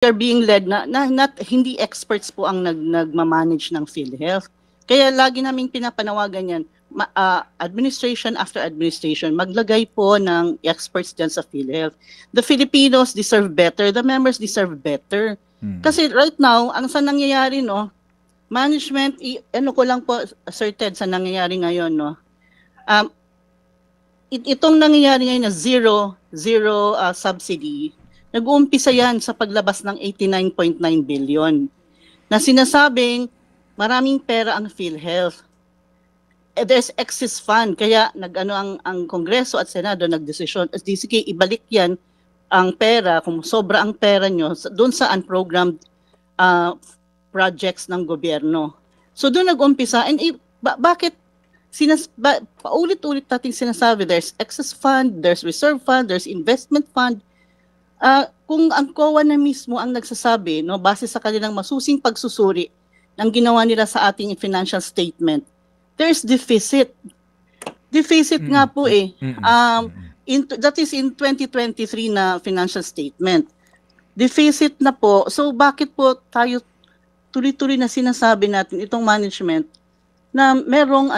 are being led not hindi experts po ang nagma-manage ng PhilHealth. Kaya lagi naming pinapanawagan yan, administration after administration, maglagay po ng experts dyan sa PhilHealth. The Filipinos deserve better, the members deserve better. Kasi right now, ang sa nangyayari, no, management, ano ko lang po, Sir Ted, sa nangyayari ngayon, no, itong nangyayari ngayon na zero subsidy, nag-uumpisa yan sa paglabas ng 89.9 billion na sinasabing maraming pera ang PhilHealth. There's excess fund, kaya ang Kongreso at Senado nagdesisyon, sige, ibalik yan ang pera, kung sobra ang pera nyo, doon sa unprogrammed projects ng gobyerno. So doon nag-umpisa, and bakit paulit-ulit natin sinasabi, there's excess fund, there's reserve fund, there's investment fund. Kung ang COA na mismo ang nagsasabi, no, base sa kanilang masusing pagsusuri ng ginawa nila sa ating financial statement, there's deficit. Deficit nga po eh. That is in 2023 na financial statement. Deficit na po. So bakit po tayo tuloy-tuloy na sinasabi natin itong management na merong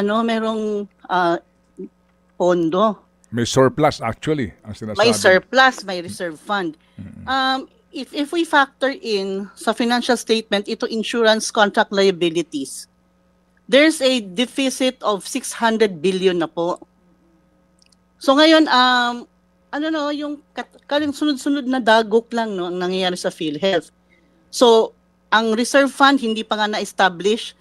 pondo. May surplus actually, ang sinasabi. May surplus, may reserve fund. If we factor in sa financial statement, ito insurance contract liabilities, there's a deficit of 600 billion na po. So ngayon, yung sunod-sunod na dagok lang, no, ang nangyayari sa PhilHealth. So, ang reserve fund hindi pa nga na-establish.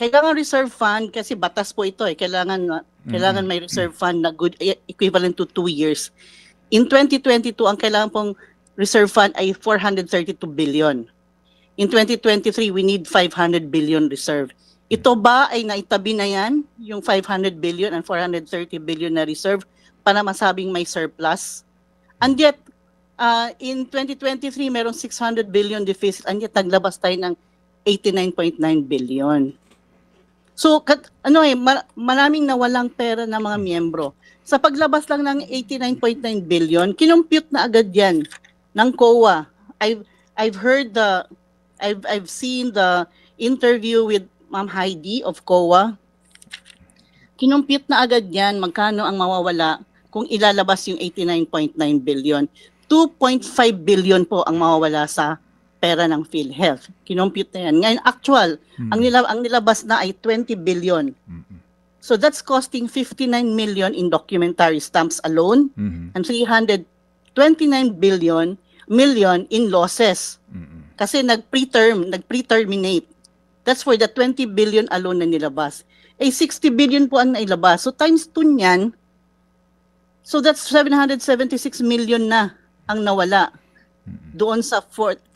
Kailangan reserve fund kasi batas po ito eh. Kailangan may reserve fund na good equivalent to 2 years. In 2022, ang kailangan pong reserve fund ay 432 billion. In 2023, we need 500 billion reserve. Ito ba ay naitabi na yan, yung 500 billion and 430 billion na reserve para masabing may surplus? And yet, in 2023, merong 600 billion deficit and yet naglabas tayo ng 89.9 billion. So, maraming nawalang pera ng mga miyembro. Sa paglabas lang ng 89.9 billion, kinumpute na agad yan ng COA. I've seen the interview with Ma'am Heidi of COA. Kinumpute na agad yan magkano ang mawawala kung ilalabas yung 89.9 billion. 2.5 billion po ang mawawala sa pera ng PhilHealth. Kinompute na yan. Ngayon, actual, ang nilabas na ay 20 billion. So that's costing 59 million in documentary stamps alone and 329 million in losses. Kasi nag-preterminate. That's for the 20 billion alone na nilabas. 60 billion po ang nailabas. So times 2 niyan, so that's 776 million na ang nawala doon sa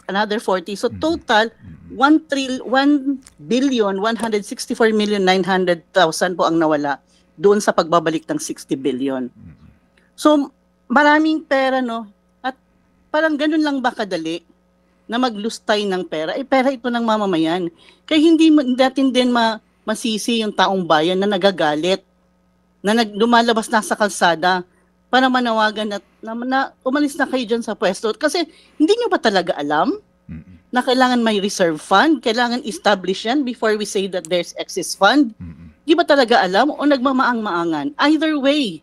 another 40. So total, 1,164,900,000 po ang nawala doon sa pagbabalik ng 60 billion. So maraming pera, no? At parang ganun lang ba kadali na maglustay ng pera? Pera ito ng mamamayan. Kaya hindi natin din masisi yung taong bayan na nagagalit, na lumalabas na sa kalsada para manawagan na umalis na kayo dyan sa pwesto. Kasi hindi nyo ba talaga alam na kailangan may reserve fund? Kailangan establish yan before we say that there's excess fund? Di ba talaga alam o nagmamaang-maangan? Either way,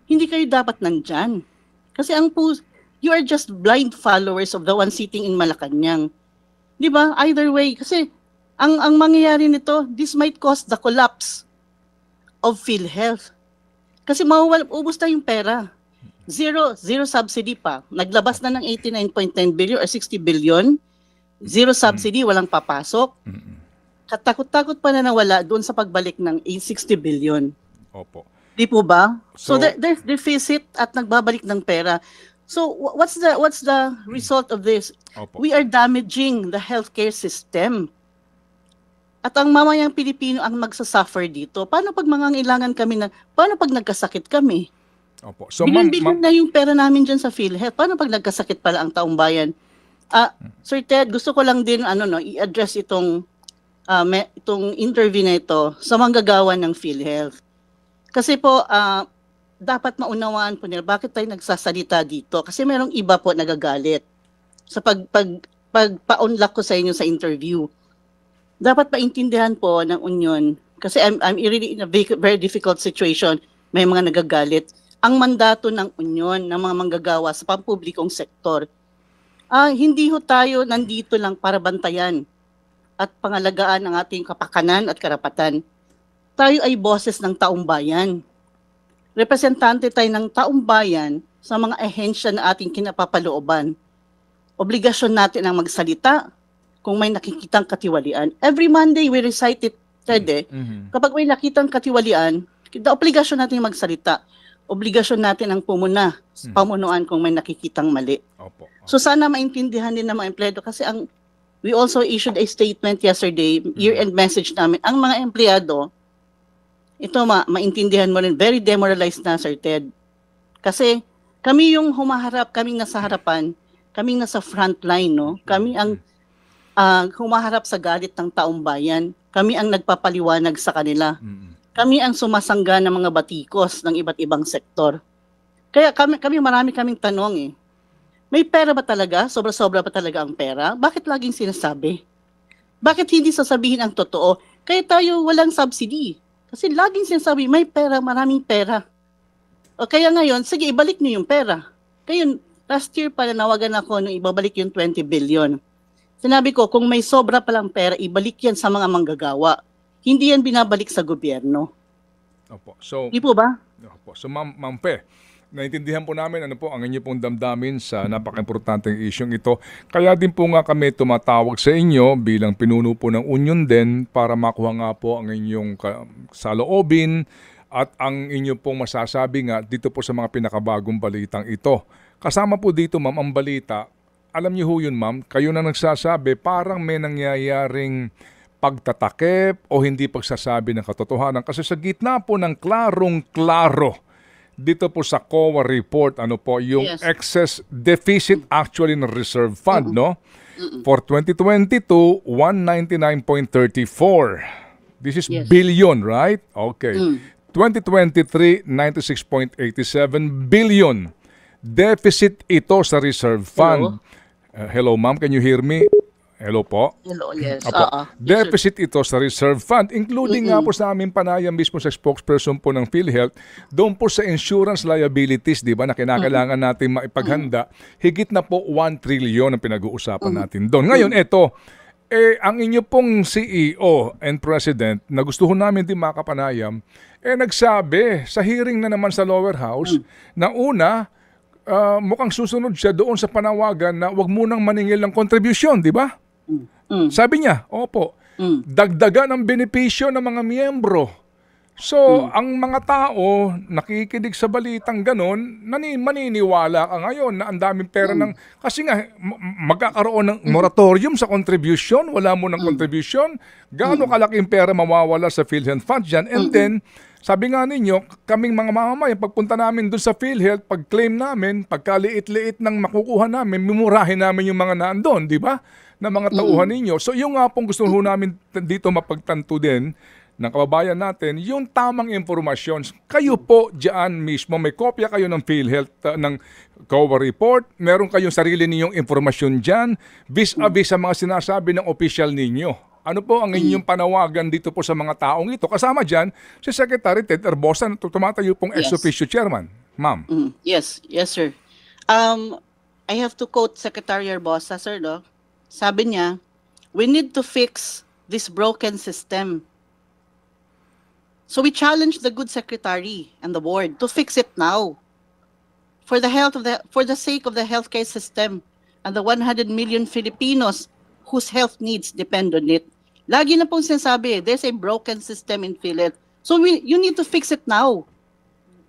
hindi kayo dapat nandyan. Kasi you are just blind followers of the one sitting in Malacanang. Di ba? Either way. Kasi ang mangyayari nito, this might cause the collapse of PhilHealth. Kasi ubos na yung pera. Zero subsidy pa. Naglabas na ng 89.9 billion or 60 billion. Zero subsidy, walang papasok. Katakot-takot pa na nawala doon sa pagbalik ng 60 billion. Opo. Di po ba? So there's deficit at nagbabalik ng pera. So what's the result of this? Opo. We are damaging the healthcare system. At ang mamayang Pilipino ang magsasuffer dito. Paano pag paano pag nagkasakit kami? Opo. So billion na yung pera namin dyan sa PhilHealth. Paano pag nagkasakit pala ang taong bayan? Sir Ted, gusto ko lang din i-address itong interview na ito sa manggagawa ng PhilHealth. Kasi po, dapat maunawaan po nila bakit tayo nagsasalita dito. Kasi merong iba po nagagalit. sa pagpa-unlock ko sa inyo sa interview. Dapat maintindihan po ng Union, kasi I'm really in a very difficult situation, may mga nagagalit. Ang mandato ng Union, ng mga manggagawa sa pampublikong sektor, hindi ho tayo nandito lang para bantayan at pangalagaan ang ating kapakanan at karapatan. Tayo ay boses ng taong bayan. Representante tayo ng taong bayan sa mga ahensya na ating kinapapalooban. Obligasyon natin ang magsalita kung may nakikitang katiwalian. Every Monday we recite it, Ted. Kapag may nakitang katiwalian, obligasyon natin magsalita. Obligasyon natin ang pamunuan kung may nakikitang mali. Opo. So sana maintindihan din ng mga empleyado kasi we also issued a statement yesterday, year-end message namin. Ang mga empleyado, ito maintindihan mo rin, very demoralized na, Sir Ted. Kasi kami yung humaharap, kaming nasa harapan, kaming nasa front line, no? Kami ang humaharap sa galit ng taong bayan. Kami ang nagpapaliwanag sa kanila. Kami ang sumasangga ng mga batikos ng iba't ibang sektor. Kaya marami kaming tanong eh. May pera ba talaga? Sobra-sobra ba talaga ang pera? Bakit laging sinasabi? Bakit hindi sasabihin ang totoo? Kaya tayo walang subsidy. Kasi laging sinasabi, may pera, maraming pera. O kaya ngayon, sige, ibalik niyo yung pera. Kaya last year pa nawagan ako nung ibabalik yung 20 billion. Sinabi ko, kung may sobra palang pera, ibalik yan sa mga manggagawa. Hindi yan binabalik sa gobyerno. Opo. So, Di po ba? opo. So Ma'am Pe, naintindihan po namin ano po ang inyo pong damdamin sa napaka-importanteng isyong ito. Kaya din po nga kami tumatawag sa inyo bilang pinuno po ng Union din para makuha nga po ang inyong saloobin at ang inyo pong masasabi nga dito po sa mga pinakabagong balitang ito. Kasama po dito, ma'am, ang balita. Alam niyo ho yun, ma'am, kayo na nagsasabi parang may nangyayaring pagtatakip o hindi pagsasabi ng katotohanan. Kasi sa gitna po ng klarong-klaro dito po sa COA report, ano po, yung excess deficit actually ng reserve fund, no? For 2022, 199.34. This is billion, right? Okay. 2023, 96.87 billion. Deficit ito sa reserve fund. Hello, ma'am, can you hear me? Hello po. Hello, yes. Deficit ito sa reserve fund, including nga po sa aming panayam mismo sa spokesperson po ng PhilHealth, doon po sa insurance liabilities, di ba, na kinakailangan natin maipaghanda, higit na po 1 trillion ang pinag-uusapan natin doon. Ngayon, ito, ang inyo pong CEO and President, na gusto ho namin din makapanayam, nagsabi sa hearing na naman sa lower house, na una, mukhang susunod siya doon sa panawagan na wag munang maningil ng kontribusyon, di ba? Sabi niya, opo, dagdagan ang benepisyo ng mga miyembro. So, ang mga tao nakikinig sa balitang ganon, maniniwala ka ngayon na ang daming pera ng... Kasi nga, magkakaroon ng moratorium sa contribution, wala mo ng contribution, gaano kalaking pera mawawala sa PhilHealth Fund dyan. And then, sabi nga ninyo, kaming mga mamamayan, pagpunta namin doon sa PhilHealth, pag-claim namin, pagkaliit-liit ng makukuha namin, mimurahin namin yung mga naandun, di ba? Na mga tauhan ninyo. So yung nga pong gusto namin dito mapagtanto din ng kababayan natin, yung tamang impormasyon. Kayo po dyan mismo, may kopya kayo ng PhilHealth, ng COA report, meron kayong sarili ninyong impormasyon dyan, vis-a-vis sa mga sinasabi ng official ninyo. Ano po ang inyong panawagan dito po sa mga taong ito? Kasama dyan, si Secretary Ted Herbosa, tumatayo pong ex-officio chairman. Ma'am. Yes, sir. I have to quote Secretary Herbosa, sir, no? Sabi niya, we need to fix this broken system. So we challenge the good secretary and the board to fix it now. For the sake of the healthcare system and the 100 million Filipinos whose health needs depend on it. Lagi na pong sinasabi, there's a broken system in PhilHealth. So you need to fix it now.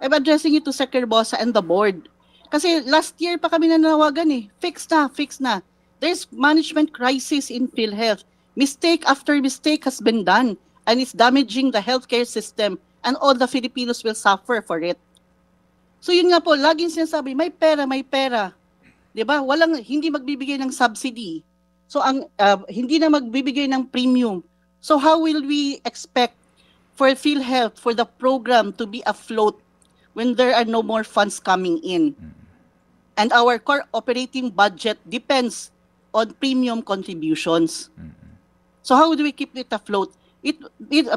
I'm addressing it to Secretary Herbosa and the board. Kasi last year pa kami nanawagan fix na. There's management crisis in PhilHealth. Mistake after mistake has been done and it's damaging the healthcare system and all the Filipinos will suffer for it. So yun nga po, laging sinasabi, may pera. 'Di ba? Hindi magbibigay ng subsidy. So hindi na magbibigay ng premium. So how will we expect for PhilHealth, for the program to be afloat when there are no more funds coming in? And our core operating budget depends on premium contributions. So how do we keep it afloat?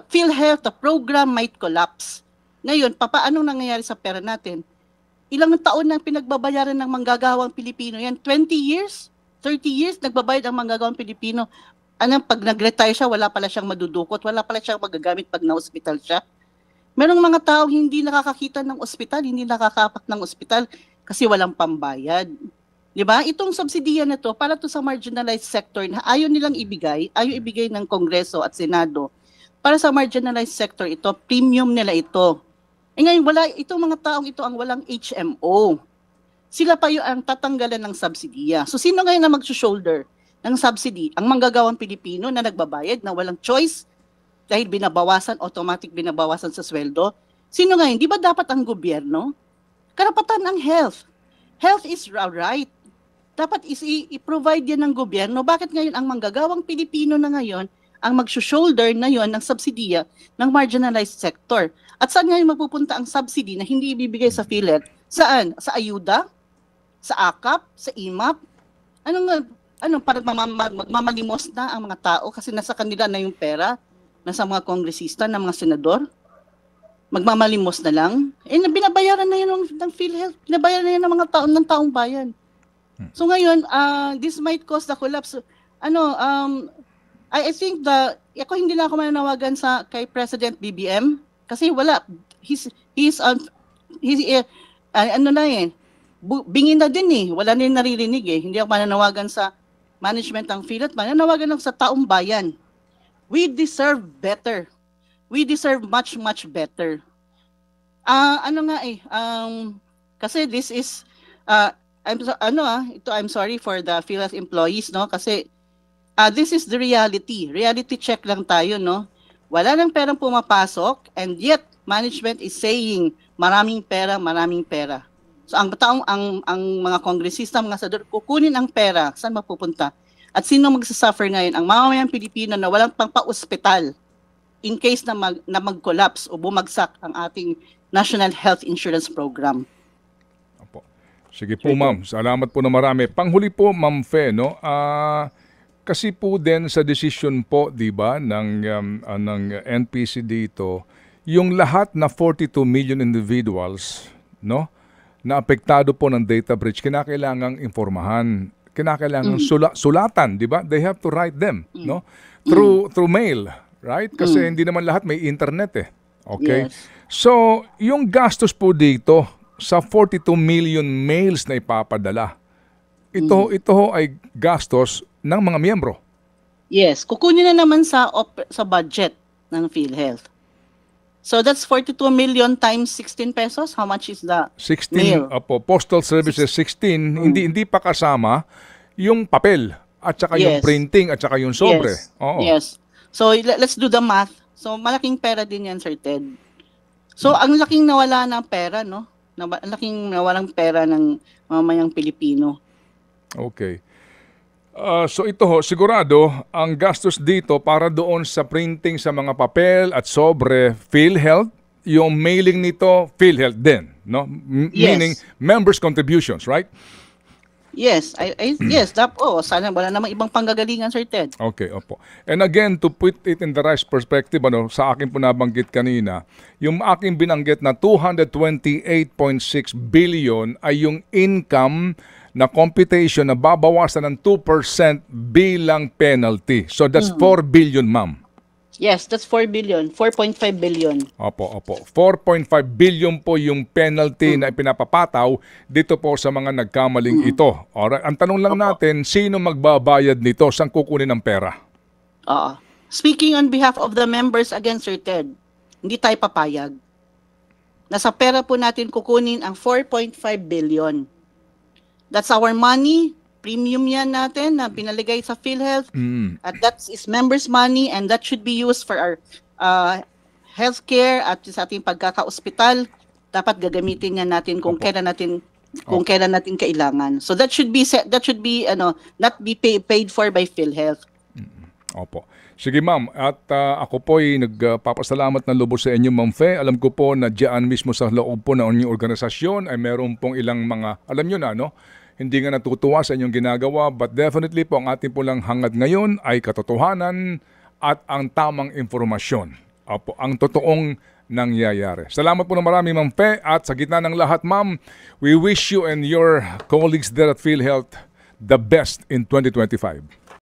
PhilHealth, the program might collapse. Ngayon, papaano nangyayari sa pera natin? Ilang taon nang pinagbabayaran ng manggagawang Pilipino yan? 20 years? 30 years nagbabayad ang manggagawang Pilipino. Pag nag-retire siya, wala pala siyang madudukot, wala pala siyang magagamit pag na-hospital siya. Merong mga tao hindi nakakakita ng ospital, hindi nakakapak ng ospital kasi walang pambayad. 'Di ba? Itong subsidiya na to para to sa marginalized sector na ayaw nilang ibigay, ayaw ibigay ng Kongreso at Senado. Para sa marginalized sector ito, premium nila ito. Ngayon wala itong mga taong ito ang walang HMO. Sila pa yung ang tatanggalan ng subsidiya. So sino ngayon na mag-shoulder ng subsidy? Ang manggagawang Pilipino na nagbabayad na walang choice dahil automatic binabawasan sa sweldo. Sino ngayon? Di ba dapat ang gobyerno? Karapatan ang health. Health is a right. Dapat i-provide yan ng gobyerno. Bakit ngayon ang manggagawang Pilipino na ngayon ang mag-shoulder na yon ng subsidiya ng marginalized sector? At saan ngayon mapupunta ang subsidy na hindi ibibigay sa PhilHealth? Saan? Sa ayuda? Sa AKAP? Sa IMAP? Para magmamalimos na ang mga tao kasi nasa kanila na yung pera? Nasa mga kongresista, ng mga senador, magmamalimos na lang. Binabayaran na yan ng PhilHealth, binabayaran na yan ng mga taong bayan. So ngayon, this might cause the collapse. I think ako hindi na ako mananawagan kay President BBM kasi wala. Bingin na din eh. Wala na yung naririnig eh. Hindi ako mananawagan sa management ng PhilHealth, mananawagan ako sa taong bayan. We deserve better. We deserve much, much better. Kasi this is, I'm sorry for the PhilHealth employees, no? Kasi this is the reality. Reality check lang tayo, no? Wala nang perang pumapasok and yet management is saying maraming pera, maraming pera. So ang mga kongresista, mga senador, kukunin ang pera, saan mapupunta? At sino magsasuffer ngayon? Ang mamamayang Pilipino na walang pang-pa-ospital in case na mag-collapse o bumagsak ang ating National Health Insurance Program. Opo. Sige po, ma'am. Salamat po na marami. Panghuli po, Ma'am Fe, no? Kasi po din sa decision po, di ba, ng NPC dito, yung lahat na 42 million individuals, no, na apektado po ng data breach, kinakailangang informahan. Kinakailangan sulatan, di ba? They have to write them, no? Through mail, right? Kasi hindi naman lahat may internet eh. Okay? Yes. So, yung gastos po dito sa 42 million mails na ipapadala, ito ay gastos ng mga miyembro. Yes, kukunin na naman sa budget ng PhilHealth. So that's 42 million times 16 pesos. How much is the 16 mail? Postal Services 16, hindi pa kasama yung papel at saka yung printing at saka yung sobre. Yes. Oo. Yes. So let's do the math. So malaking pera din yan, Sir Ted. So ang laking nawala ng pera, no? Ang laking nawalang pera ng mamayang Pilipino. Okay. So ito ho, sigurado, ang gastos dito para doon sa printing sa mga papel at sobre, PhilHealth, yung mailing nito, PhilHealth din, no? Meaning members' contributions, right? Yes, yes, sana wala namang ibang panggagalingan, Sir Ted. Okay, opo. And again, to put it in the right perspective, sa akin po nabanggit kanina, yung aking binanggit na 228.6 billion ay yung income na computation na babawasan ng 2% bilang penalty. So that's 4 billion, ma'am. Yes, that's 4 billion, 4.5 billion. Opo. 4.5 billion po yung penalty na ipinapapataw dito po sa mga nagkamaling ito. Alright, ang tanong lang natin, sino magbabayad nito? Saan kukunin ang pera? Speaking on behalf of the members again, Sir Ted, hindi tayo papayag. Nasa pera po natin kukunin ang 4.5 billion. That's our money, premium yan natin na pinaligay sa PhilHealth. At that is members' money and that should be used for our healthcare at sa ating pagkaka-ospital. Dapat gagamitin yan natin kung kailan natin kailangan. So that should be not be paid for by PhilHealth. Opo. Sige, ma'am. At ako po ay nagpapasalamat ng lubos sa inyo, Ma'am Fe. Alam ko po na diyan mismo sa loob po ng inyong organisasyon ay meron pong ilang mga, alam nyo na, no? hindi nga natutuwa sa inyong ginagawa, but definitely po ang ating po lang hangad ngayon ay katotohanan at ang tamang informasyon. Opo, ang totoong nangyayari. Salamat po na marami, Ma'am Fe, at sa gitna ng lahat, Ma'am, we wish you and your colleagues there at PhilHealth the best in 2025.